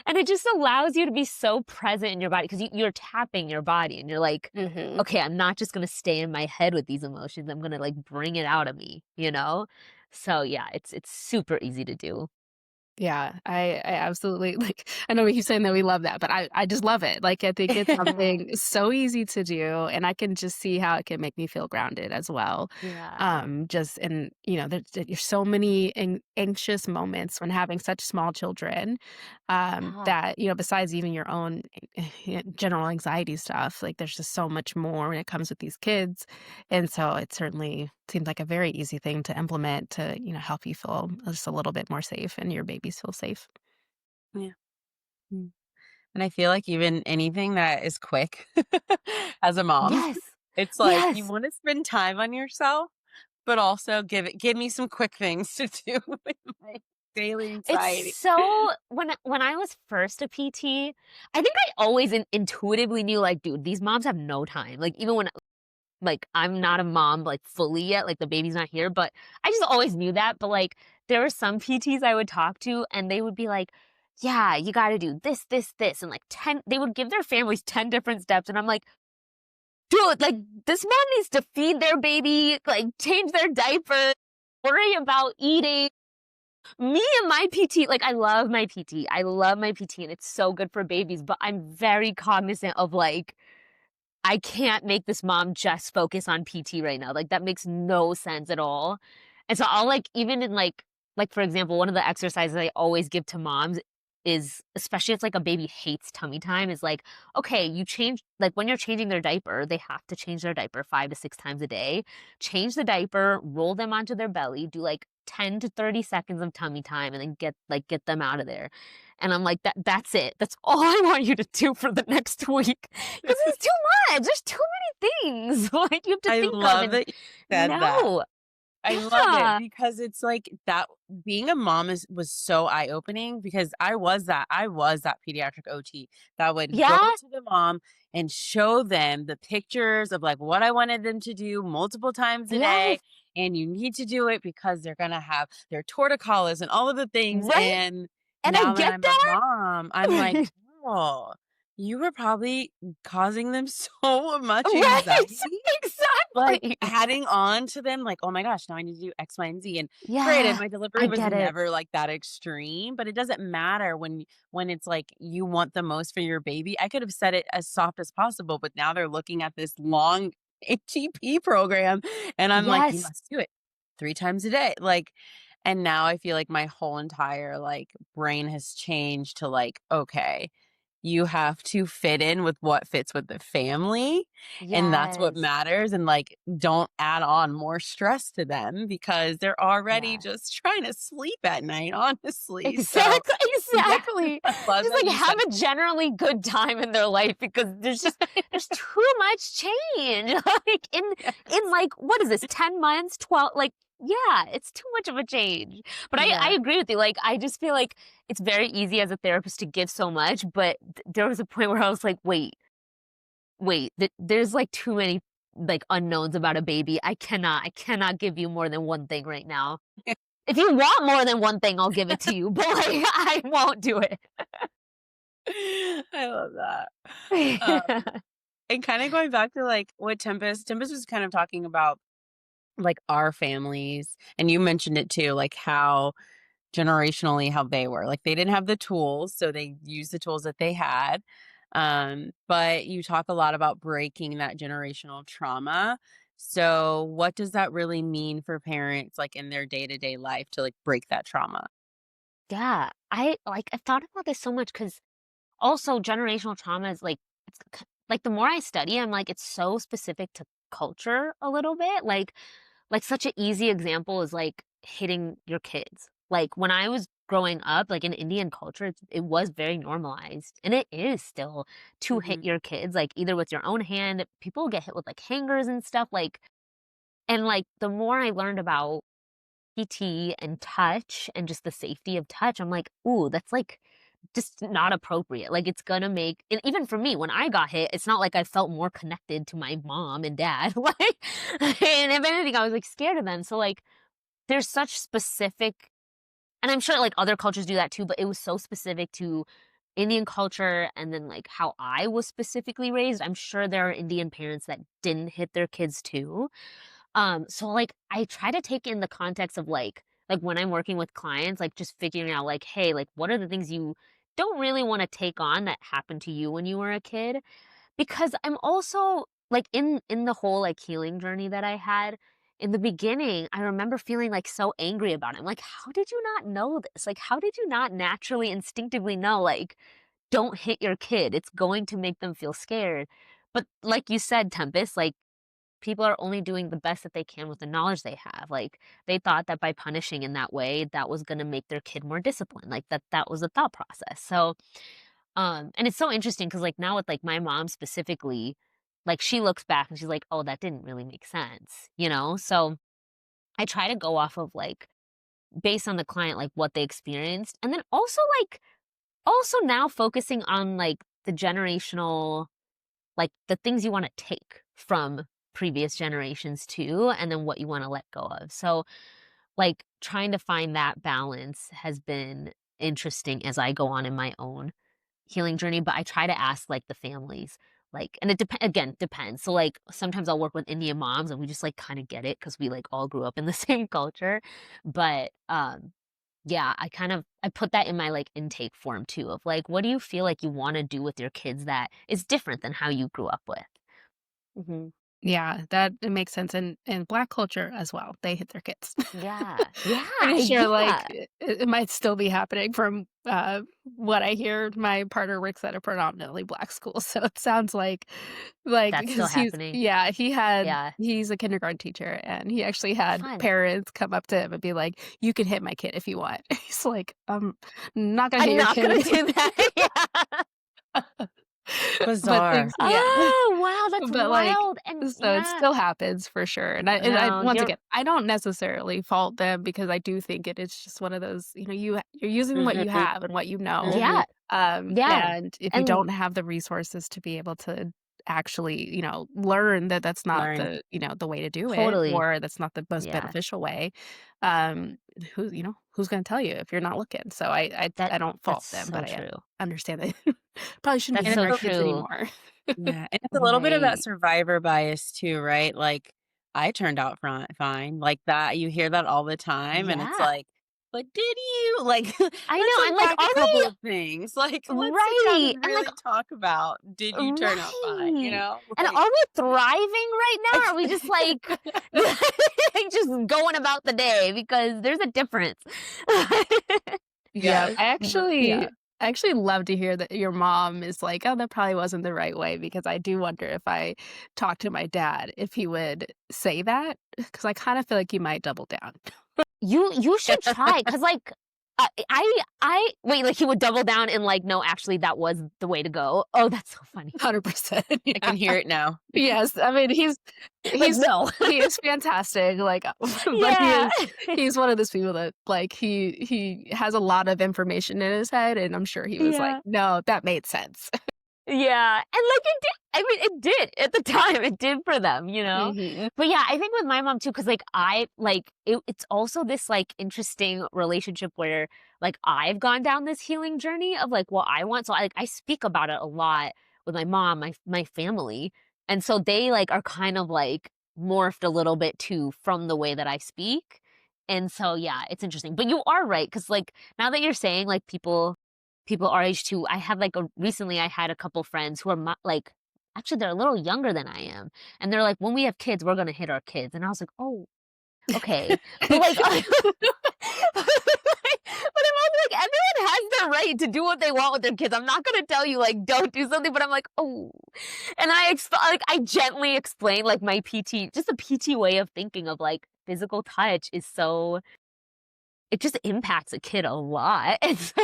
Speaker 3: And it just allows you to be so present in your body because you're tapping your body and you're like,
Speaker 2: Mhm.
Speaker 3: "Okay, I'm not just gonna stay in my head with these emotions, I'm gonna, like, bring it out of me," you know? So, yeah, it's super easy to do.
Speaker 2: Yeah, I absolutely like, I know we keep saying that we love that, but I just love it. Like, I think it's something so easy to do, and I can just see how it can make me feel grounded as well.
Speaker 3: Yeah.
Speaker 2: Just and, there's so many anxious moments when having such small children,
Speaker 3: Yeah.
Speaker 2: that, besides even your own general anxiety stuff, like, there's just so much more when it comes with these kids. And so it certainly seems like a very easy thing to implement to, help you feel just a little bit more safe and your babies feel safe.
Speaker 1: Yeah. Mm. And I feel like even anything that is quick as a mom,
Speaker 3: Yes.
Speaker 1: it's like you
Speaker 3: Yes.
Speaker 1: wanna spend time on yourself, but also give me some quick things to do. daily
Speaker 3: It's
Speaker 1: anxiety.
Speaker 3: so when I was first a PT, I think I always intuitively knew, like, dude, these moms have no time. Like, even when like, I'm not a mom, like, fully yet, like, the baby's not here, but I just always knew that, but, like, there were some PTs I would talk to, and they would be like, "Yeah, you gotta do this, this, this," and, like, 10 they would give their families 10 different steps, and I'm like, "Dude, like, this mom needs to feed their baby, like, change their diaper, worry about eating." Me and my PT, like, I love my PT. I love my PT, and it's so good for babies, but I'm very cognizant of, like, I can't make this mom just focus on PT right now, like, that makes no sense at all, and so I'll, like, even in, for example, one of the exercises I always give to moms is especially if, like, a baby hates tummy time, is like, okay, you change like, when you're changing their diaper, they have to change their diaper 5 to 6 times a day. Change the diaper, roll them onto their belly, do, like, 10 to 30 seconds of tummy time, and then get them out of there, and I'm like, That's it. That's all I want you to do for the next week, because it's too much. There's too many things, like, you have to
Speaker 1: I
Speaker 3: think of,
Speaker 1: love
Speaker 3: and
Speaker 1: that you said that.
Speaker 3: no.
Speaker 1: I love it
Speaker 3: Yeah.
Speaker 1: because it's like that being a mom was so eye-opening because I was that pediatric OT that would go
Speaker 3: Yeah?
Speaker 1: to the mom and show them the pictures of like what I wanted them to do multiple times a day.
Speaker 3: Yes.
Speaker 1: And you need to do it because they're gonna have their torticollis and all of the things.
Speaker 3: Right?
Speaker 1: And
Speaker 3: And I
Speaker 1: now that
Speaker 3: get
Speaker 1: I'm a
Speaker 3: that.
Speaker 1: mom, I'm like, oh, you were probably causing them so much
Speaker 3: Right,
Speaker 1: anxiety like,
Speaker 3: exactly.
Speaker 1: adding on to them, like, "Oh my gosh, now I need to do X, Y, and Z," and granted,
Speaker 3: Yeah,
Speaker 1: my delivery
Speaker 3: I
Speaker 1: was
Speaker 3: get it.
Speaker 1: never, like, that extreme, but it doesn't matter when it's, like, you want the most for your baby. I could have said it as soft as possible, but now they're looking at this long HEP program, and I'm like, "You
Speaker 3: Yes,
Speaker 1: must do it 3 times a day," like and now I feel like my whole entire, like, brain has changed to, like, "Okay, you have to fit in with what fits with the family, and that's what
Speaker 3: yes,
Speaker 1: matters, and, like, don't add on more stress to them because they're already
Speaker 3: yes.
Speaker 1: just trying to sleep at night, honestly, so
Speaker 3: Exactly,
Speaker 1: yeah,
Speaker 3: exactly.
Speaker 1: I love
Speaker 3: Just,
Speaker 1: that
Speaker 3: like,
Speaker 1: you
Speaker 3: have
Speaker 1: said
Speaker 3: a generally good time in their life because there's too much change, like, in,
Speaker 1: yes.
Speaker 3: like, what is this, 10 months, 12, like, yeah, it's too much of a change. But I
Speaker 1: Yeah.
Speaker 3: agree with you, like, I just feel like it's very easy as a therapist to give so much, but there was a point where I was like, "Wait, there's, like, too many, like, unknowns about a baby. I cannot give you more than one thing right now. If you want more than one thing, I'll give it to you, but, like, I won't do it."
Speaker 1: I love that. And kinda going back to, like, what Tempest was kind of talking about, like, our families, and you mentioned it too, like, how generationally how they were. Like they didn't have the tools, so they used the tools that they had. But you talk a lot about breaking that generational trauma. So what does that really mean for parents like in their day-to-day life to like break that trauma?
Speaker 3: Yeah, I thought about this so much because also generational trauma is, like, the more I study, I'm like, it's so specific to culture a little bit, like, such an easy example is, like, hitting your kids. Like, when I was growing up, like, in Indian culture, it was very normalized, and it is still to hit
Speaker 1: Mhm.
Speaker 3: your kids, like, either with your own hand, people get hit with, like, hangers and stuff, like, and, like, the more I learned about PT and touch and just the safety of touch, I'm like, "Ooh, that's, like, just not appropriate." Like, it's gonna make and even for me, when I got hit, it's not like I felt more connected to my mom and dad, like, and if anything, I was, like, scared of them, so, like, there's such specific and I'm sure, like, other cultures do that too, but it was so specific to Indian culture and then, like, how I was specifically raised. I'm sure there are Indian parents that didn't hit their kids too. So, like, I try to take in the context of, like, when I'm working with clients, like, just figuring out, like, "Hey, like, what are the things you don't really wanna take on that happened to you when you were a kid?" Because I'm also like, in the whole, like, healing journey that I had, in the beginning, I remember feeling, like, so angry about it. I'm like, "How did you not know this? Like, how did you not naturally, instinctively know, like, don't hit your kid, it's going to make them feel scared." But like you said, Tempest, like, people are only doing the best that they can with the knowledge they have. Like, they thought that by punishing in that way, that was gonna make their kid more disciplined, like, that was the thought process. So, and it's so interesting because, like, now with, like, my mom specifically, like, she looks back and she's like, "Oh, that didn't really make sense," you know? So, I try to go off of, like, based on the client, like what they experienced. And then also now focusing on like the generational, like the things you want to take from previous generations too, and then what you want to let go of. So like trying to find that balance has been interesting as I go on in my own healing journey, but I try to ask like the families, like, and it depends. So like sometimes I'll work with Indian moms and we just like kind of get it because we like all grew up in the same culture. But yeah, I put that in my like intake form too of like, what do you feel like you want to do with your kids that is different than how you grew up with?
Speaker 2: Mhm. Yeah, that it makes sense, in Black culture as well, they hit their kids.
Speaker 3: Yeah, yeah,
Speaker 2: Pretty sure, like,
Speaker 3: yeah.
Speaker 2: it might still be happening from, what I hear. My partner works at a predominantly Black school, so it sounds like
Speaker 3: That's still
Speaker 2: because he's
Speaker 3: happening.
Speaker 2: yeah,
Speaker 3: Yeah,
Speaker 2: he's a kindergarten teacher, and he actually had
Speaker 3: fun.
Speaker 2: parents come up to him and be like, "You can hit my kid if you want." He's like, not gonna hit
Speaker 3: I'm
Speaker 2: your
Speaker 3: not gonna
Speaker 2: kid."
Speaker 3: do that. Yeah.
Speaker 2: But
Speaker 1: Bizarre.
Speaker 2: things yeah.
Speaker 3: Oh, wow, that's
Speaker 2: But, like
Speaker 3: wild. And
Speaker 2: so it
Speaker 3: yeah.
Speaker 2: still happens for sure, and I
Speaker 3: No,
Speaker 2: once
Speaker 3: you're
Speaker 2: again, I don't necessarily fault them because I do think it is just one of those, you're using what you
Speaker 1: Mhm,
Speaker 2: have and what you know,
Speaker 1: mhm.
Speaker 3: yeah, yeah.
Speaker 2: and if you
Speaker 3: And
Speaker 2: don't have the resources to be able to actually, learn that that's not
Speaker 1: Learn.
Speaker 2: the way to do it,
Speaker 3: totally.
Speaker 2: or that's not the most
Speaker 3: Yeah.
Speaker 2: beneficial way, um, who's gonna tell you if you're not looking? So
Speaker 3: That
Speaker 2: I don't fault
Speaker 3: that's
Speaker 2: them,
Speaker 3: so
Speaker 2: but I
Speaker 3: true.
Speaker 2: understand that probably shouldn't be
Speaker 3: That's
Speaker 1: And it's
Speaker 2: hitting
Speaker 3: so
Speaker 2: our
Speaker 1: a
Speaker 2: kids
Speaker 3: true.
Speaker 2: anymore.
Speaker 1: Yeah, and it's a little bit of that
Speaker 3: Right.
Speaker 1: survivor bias too, right? Like, I turned out fine, like that you hear that all the time, and it's
Speaker 3: Yeah.
Speaker 1: like, "But did you?" Like,
Speaker 3: I
Speaker 1: let's
Speaker 3: know, and, like,
Speaker 1: unpack a
Speaker 3: are
Speaker 1: couple of things, like,
Speaker 3: we
Speaker 1: let's sit down
Speaker 3: right,
Speaker 1: and
Speaker 3: and, like
Speaker 1: really talk about, "Did you turn out fine?" You
Speaker 3: right,
Speaker 1: know?
Speaker 3: and
Speaker 1: Like
Speaker 3: are we thriving right now, or are we just, like, just going about the day? Because there's a difference.
Speaker 2: Yeah,
Speaker 1: Yes.
Speaker 3: Yeah.
Speaker 2: I actually love to hear that your mom is like, "Oh, that probably wasn't the right way," because I do wonder if I talked to my dad, if he would say that, because I kinda feel like he might double down.
Speaker 3: You should try, cause like, I wait, like, he would double down and, like, "No, actually, that was the way to go." Oh, that's so funny.
Speaker 2: 100%,
Speaker 1: I
Speaker 2: yeah.
Speaker 1: can hear it now.
Speaker 2: Yes, I mean,
Speaker 3: Like,
Speaker 2: he's
Speaker 3: "No."
Speaker 2: he is fantastic, like, but
Speaker 3: Yeah.
Speaker 2: he's one of those people that, like, he has a lot of information in his head, and I'm sure he was like,
Speaker 3: Yeah.
Speaker 2: "No, that made sense."
Speaker 3: Yeah, and, like, it did I mean, it did at the time, it did for them, you know?
Speaker 2: Mhm.
Speaker 3: But, yeah, I think with my mom too, because like, it's also this, like, interesting relationship where, like, I've gone down this healing journey of, like, what I want, so I speak about it a lot with my mom, my family, and so they, like, are kind of, like, morphed a little bit too from the way that I speak, and so, yeah, it's interesting, but you are right, because like, now that you're saying, like, people our age too. I have like a recently I had a couple friends who are like actually they're a little younger than I am. And they're like, when we have kids, we're gonna hit our kids. And I was like, oh, okay. But like but I'm also like, everyone has their right to do what they want with their kids. I'm not gonna tell you like don't do something, but I'm like, oh. And like I gently explain like my PT, just a PT way of thinking of like physical touch is so it just impacts a kid a lot, and so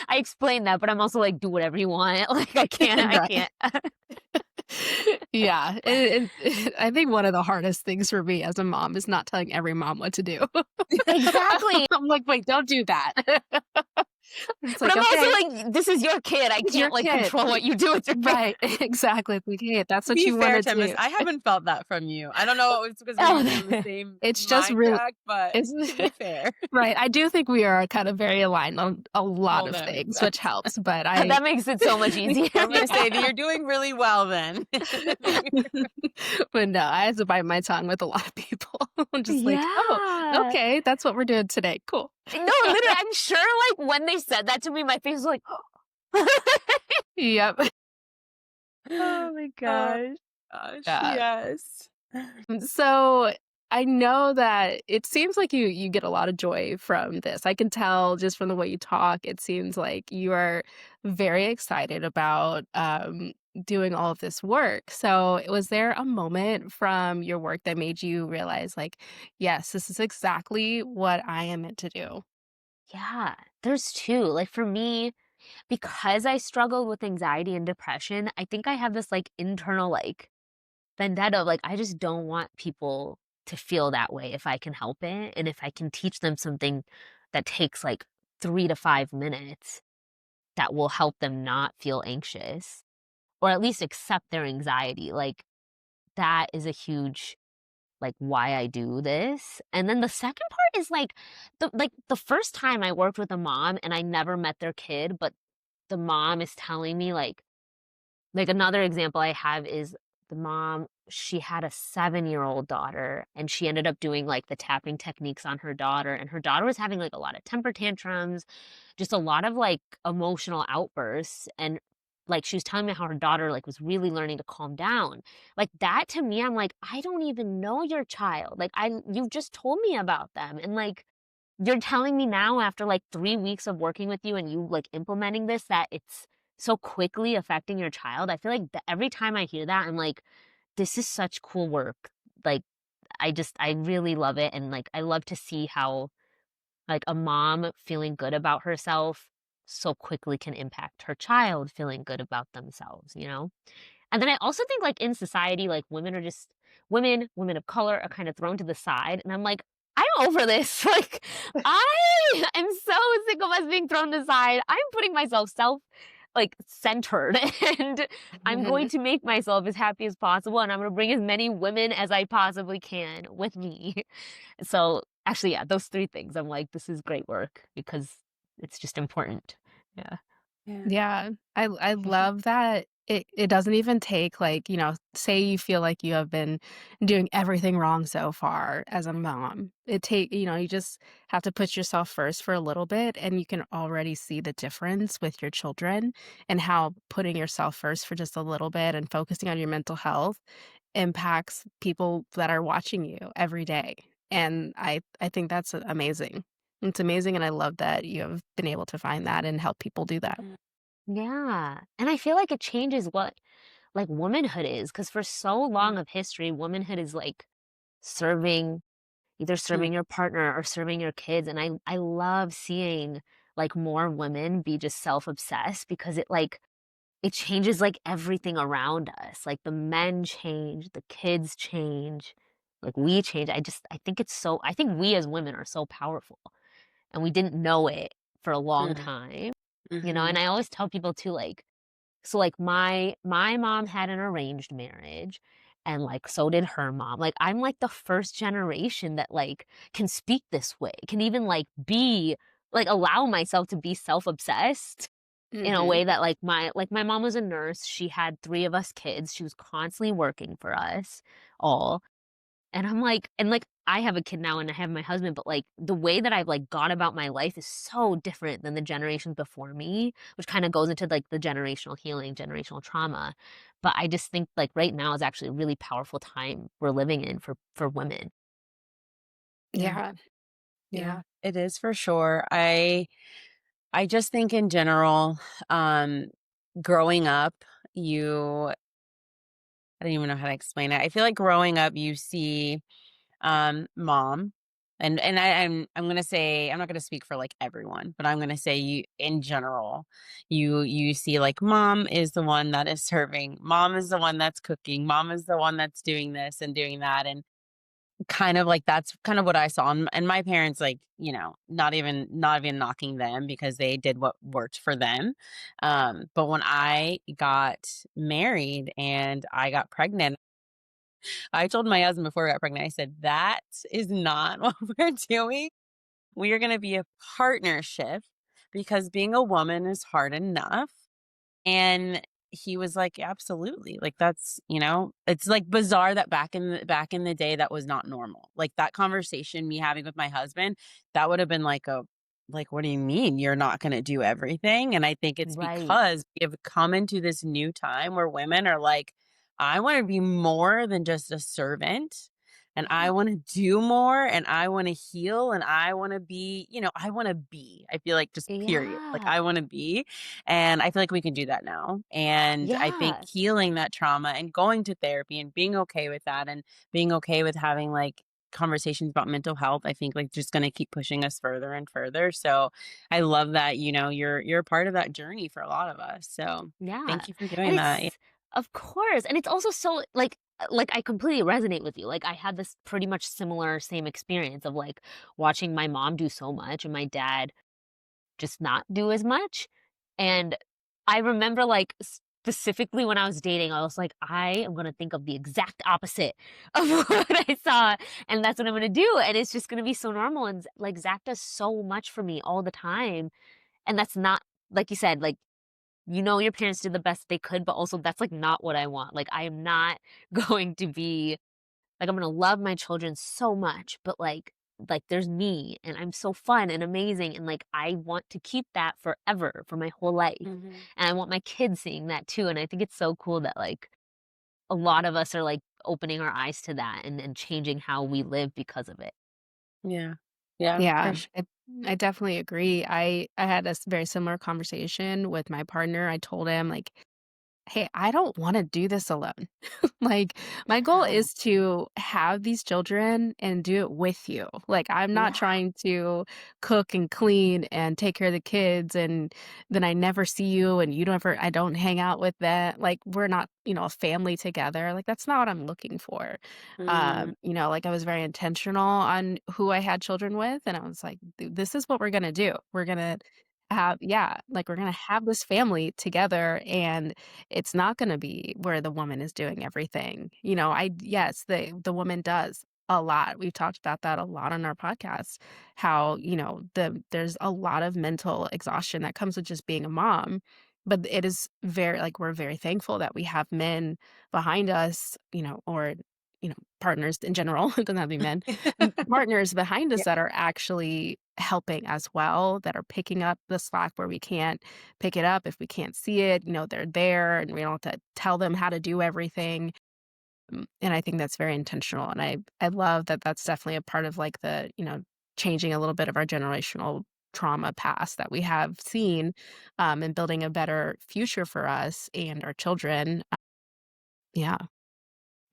Speaker 3: I explain that, but I'm also like, "Do whatever you want." Like, I
Speaker 2: Right.
Speaker 3: can't.
Speaker 2: Yeah, I think one of the hardest things for me as a mom is not telling every mom what to do.
Speaker 3: Exactly,
Speaker 2: I'm like, "Wait, don't do that." It's
Speaker 3: but
Speaker 2: like,
Speaker 3: I'm also
Speaker 2: "Okay,
Speaker 3: like, "This is your kid, I
Speaker 2: it's your
Speaker 3: can't, like,
Speaker 2: kid."
Speaker 3: control what you do with your kid."
Speaker 2: Right, exactly. Like, "Hey, if that's
Speaker 1: To
Speaker 2: what
Speaker 1: be
Speaker 2: you
Speaker 1: fair,
Speaker 2: wanna
Speaker 1: Tempest,
Speaker 2: do."
Speaker 1: I haven't felt that from you. I don't know if it's because
Speaker 3: Oh,
Speaker 1: maybe we're in the same
Speaker 2: It's just
Speaker 1: mind
Speaker 2: real
Speaker 1: track, but
Speaker 2: it's
Speaker 1: to be fair.
Speaker 2: right, I do think we are kind of very aligned on a lot
Speaker 1: Well,
Speaker 2: of
Speaker 1: that makes
Speaker 2: things, which
Speaker 1: sense.
Speaker 2: helps, but
Speaker 3: that makes it so much easier.
Speaker 1: I'm gonna say that you're doing really well then.
Speaker 2: but no, I have to bite my tongue with a lot of people. I'm just like, "Oh,
Speaker 3: Yeah.
Speaker 2: okay, that's what we're doing today. Cool."
Speaker 3: No, literally, I'm sure, like, when they said that to me, my face was like,
Speaker 2: Yep.
Speaker 3: "Oh my
Speaker 1: Oh
Speaker 3: gosh."
Speaker 1: gosh,
Speaker 2: Yeah.
Speaker 1: yes.
Speaker 2: So I know that it seems like you get a lot of joy from this. I can tell just from the way you talk. It seems like you are very excited about doing all of this work. So was there a moment from your work that made you realize, like, yes, this is exactly what I am meant to do?
Speaker 3: Yeah, there's 2, like, for me because I struggled with anxiety and depression, I think I have this, like, internal, like, vendetta of, like, I just don't want people to feel that way if I can help it, and if I can teach them something that takes, like, 3 to 5 minutes that will help them not feel anxious, or at least accept their anxiety, like, that is a huge, like, why I do this. And then the second part is, the first time I worked with a mom and I never met their kid, but the mom is telling me, another example I have is the mom, she had a 7-year-old daughter, and she ended up doing, like, the tapping techniques on her daughter, and her daughter was having, like, a lot of temper tantrums, just a lot of, like, emotional outbursts, and, like, she was telling me how her daughter, like, was really learning to calm down. Like, that to me, I'm like, "I don't even know your child." Like, you just told me about them, and, like, you're telling me now after, like, 3 weeks of working with you and you, like, implementing this that it's so quickly affecting your child. I feel like every time I hear that, I'm like, "This is such cool work." Like, I really love it, and, like, I love to see how, like, a mom feeling good about herself so quickly can impact her child feeling good about themselves, you know? And then I also think, like, in society, like, women of color are kind of thrown to the side, and I'm like, "I'm over this." Like, I am so sick of us being thrown to the side. I'm putting myself centered, and I'm going to make myself as happy as possible, and I'm gonna bring as many women as I possibly can with me. So, actually, yeah, those 3 things, I'm like, "This is great work," because it's just important. Yeah.
Speaker 1: Yeah.
Speaker 2: Yeah, I love that it doesn't even take, like, say you feel like you have been doing everything wrong so far as a mom. You just have to put yourself first for a little bit, and you can already see the difference with your children and how putting yourself first for just a little bit and focusing on your mental health impacts people that are watching you every day. And I think that's amazing. It's amazing, and I love that you have been able to find that and help people do that.
Speaker 3: Yeah, and I feel like it changes what, like, womanhood is, because for so long of history, womanhood is, like, serving either
Speaker 1: Mm,
Speaker 3: serving your partner or serving your kids, and I love seeing, like, more women be just self-obsessed because it changes, like, everything around us, like, the men change, the kids change, like, we change. I think we as women are so powerful, and we didn't know it for a long
Speaker 1: mm,
Speaker 3: time, and
Speaker 1: mhm,
Speaker 3: I always tell people too, like, so, like, my mom had an arranged marriage, and, like, so did her mom. Like, I'm, like, the first generation that, like, can speak this way, can even, allow myself to be self-obsessed in a
Speaker 2: Mhm.
Speaker 3: way that, my mom was a nurse, she had 3 of us kids, she was constantly working for us all, and I have a kid now and I have my husband, but, like, the way that I've, like, gone about my life is so different than the generations before me, which kinda goes into, like, the generational healing, generational trauma. But I just think, like, right now is actually a really powerful time we're living in for women.
Speaker 1: yeah,
Speaker 2: Yeah,
Speaker 1: yeah,
Speaker 2: yeah.
Speaker 1: it is for sure. I just think in general, um, growing up, you I don't even know how to explain it. I feel like growing up, you see, mom, and I'm gonna say I'm not gonna speak for like everyone, but I'm gonna say you in general, you see like mom is the one that is serving, mom is the one that's cooking, mom is the one that's doing this and doing that, and kind of like that's kind of what I saw, and my parents, like, not even knocking them because they did what worked for them, but when I got married and I got pregnant, I told my husband before I got pregnant, I said, "That is not what we're doing. We are gonna be a partnership because being a woman is hard enough." And he was like, "Absolutely." Like, it's, like, bizarre that back in the day, that was not normal. Like, that conversation me having with my husband, that would have been like, "What do you mean you're not gonna do everything?" And I think it's
Speaker 3: Right.
Speaker 1: because we have come into this new time where women are like, "I wanna be more than just a servant, and I wanna do more, and I wanna heal, and I wanna be," I wanna be. I feel like just period. Like,
Speaker 3: Yeah.
Speaker 1: I wanna be. And I feel like we can do that now. And I think
Speaker 3: Yeah.
Speaker 1: healing that trauma and going to therapy and being okay with that and being okay with having like conversations about mental health, I think like just going to keep pushing us further and further. So I love that, you're a part of that journey for a lot of us. So
Speaker 3: Yeah.
Speaker 1: thank you for
Speaker 3: And
Speaker 1: doing that. Yeah.
Speaker 3: it's of course, and it's also so, like, like, I completely resonate with you. Like, I had this pretty much similar same experience of, like, watching my mom do so much and my dad just not do as much, and I remember, like, specifically when I was dating, I was like, "I am gonna think of the exact opposite of what I saw, and that's what I'm gonna do, and it's just gonna be so normal," and, like, Zach does so much for me all the time, and that's not like you said, like, your parents did the best they could, but also that's, like, not what I want. Like, I am not going to be like, I'm gonna love my children so much, but, like, there's me, and I'm so fun and amazing, and, like, I want to keep that forever, for my whole life,
Speaker 1: Mhm.
Speaker 3: and I want my kids seeing that too, and I think it's so cool that, like, a lot of us are, like, opening our eyes to that and changing how we live because of it.
Speaker 1: Yeah. Yeah, for
Speaker 2: Yeah,
Speaker 1: sure.
Speaker 2: I definitely agree. I had a very similar conversation with my partner. I told him, like, "Hey, I don't wanna do this alone." Like, my goal is to have these children and do it with you. Like, I'm not
Speaker 3: Yeah.
Speaker 2: trying to cook and clean and take care of the kids, and then I never see you and you don't ever I don't hang out with that. Like, we're not, a family together. Like, that's not what I'm looking for.
Speaker 1: Mm,
Speaker 2: Like, I was very intentional on who I had children with, and I was like, This is what we're gonna do. We're gonna have" yeah, like, "We're gonna have this family together, and it's not gonna be where the woman is doing everything." Yes, the woman does a lot. We've talked about that a lot on our podcast, how, there's a lot of mental exhaustion that comes with just being a mom, but it is very like, we're very thankful that we have men behind us, or, partners in general, it doesn't have to be men, partners behind us
Speaker 1: yeah.
Speaker 2: that are actually helping as well, that are picking up the slack where we can't pick it up if we can't see it, they're there and we don't have to tell them how to do everything. And I think that's very intentional, and I love that that's definitely a part of, like, the, changing a little bit of our generational trauma past that we have seen, and building a better future for us and our children. Yeah.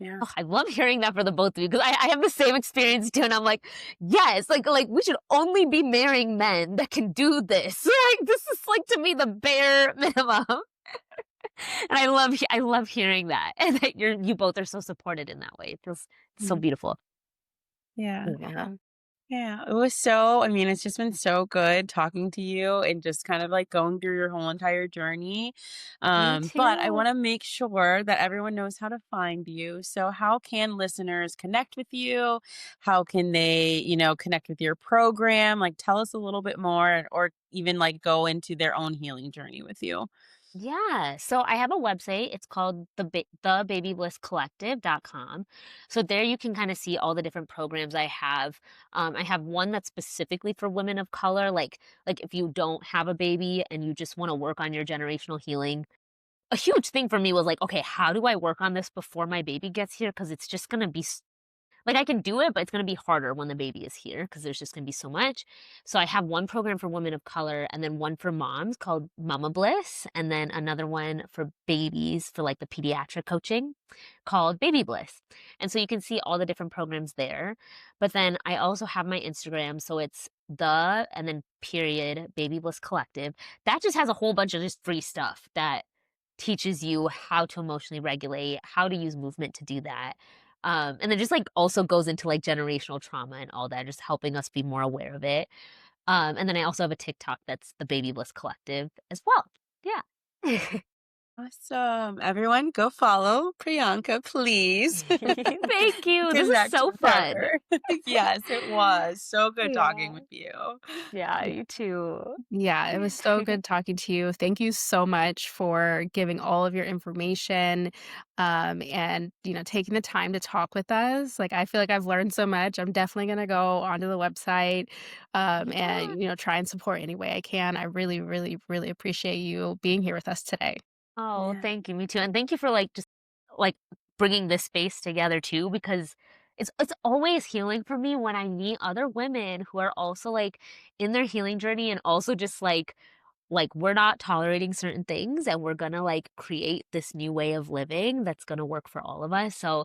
Speaker 1: Yeah.
Speaker 3: Oh, I love hearing that for the both of you because I have the same experience too, and I'm like, yes, like we should only be marrying men that can do this. Like this is like to me the bare minimum, and I love hearing that, and that you both are so supported in that way. It feels so
Speaker 1: Mhm.
Speaker 3: beautiful.
Speaker 1: Yeah,
Speaker 3: Yeah.
Speaker 1: yeah. Yeah, it was so I mean, it's just been so good talking to you and just kind of, like, going through your whole entire journey,
Speaker 3: Me
Speaker 1: but I
Speaker 3: too.
Speaker 1: wanna make sure that everyone knows how to find you, so how can listeners connect with you? How can they, connect with your program? Like, tell us a little bit more or even, like, go into their own healing journey with you.
Speaker 3: Yeah. So I have a website. It's called the Baby Bliss Collective.com. So there you can kind of see all the different programs I have. I have one that's specifically for women of color, like if you don't have a baby and you just want to work on your generational healing. A huge thing for me was like, okay, how do I work on this before my baby gets here? Because it's just gonna be like, I can do it, but it's gonna be harder when the baby is here because there's just gonna be so much. So I have one program for women of color and then one for moms called Mama Bliss, and then another one for babies for, like, the pediatric coaching called Baby Bliss. And so you can see all the different programs there. But then I also have my Instagram, so it's the and then period Baby Bliss Collective. That just has a whole bunch of just free stuff that teaches you how to emotionally regulate, how to use movement to do that. And then just like also goes into like generational trauma and all that, just helping us be more aware of it. And then I also have a TikTok that's the Baby Bliss Collective as well. Yeah.
Speaker 1: Awesome. Everyone go follow Priyanka, please.
Speaker 3: Thank you. This is
Speaker 1: Connect
Speaker 3: so
Speaker 1: with
Speaker 3: fun.
Speaker 1: her. Yes, it was. So good talking
Speaker 3: Yeah.
Speaker 1: with you.
Speaker 3: Yeah, you too.
Speaker 2: Yeah, it was so good talking to you. Thank you so much for giving all of your information, and taking the time to talk with us. Like, I feel like I've learned so much. I'm definitely gonna go onto the website, and
Speaker 3: Yeah.
Speaker 2: try and support any way I can. I really, really, really appreciate you being here with us today.
Speaker 3: Oh,
Speaker 1: Yeah.
Speaker 3: thank you. Me too. And thank you for like just like bringing this space together too, because it's always healing for me when I meet other women who are also like in their healing journey and also just like we're not tolerating certain things and we're gonna like create this new way of living that's gonna work for all of us. So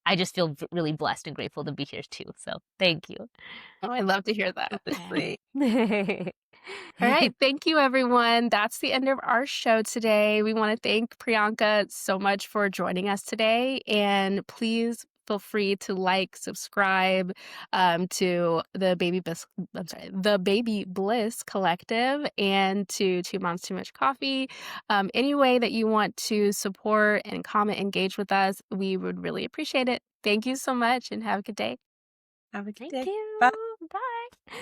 Speaker 3: I just feel really blessed and grateful to be here too. So thank you.
Speaker 2: Oh, I love to hear that.
Speaker 3: Yeah.
Speaker 1: Honestly.
Speaker 2: All right. Thank you, everyone. That's the end of our show today. We want to thank Priyanka so much for joining us today. And please feel free to like, subscribe to the Baby Bliss Collective and to Two Moms Too Much Coffee. Any way that you want to support and comment, engage with us, we would really appreciate it. Thank you so much and have a good day.
Speaker 1: Have a good
Speaker 3: Thank
Speaker 1: day.
Speaker 3: you.
Speaker 1: Bye.
Speaker 3: Bye.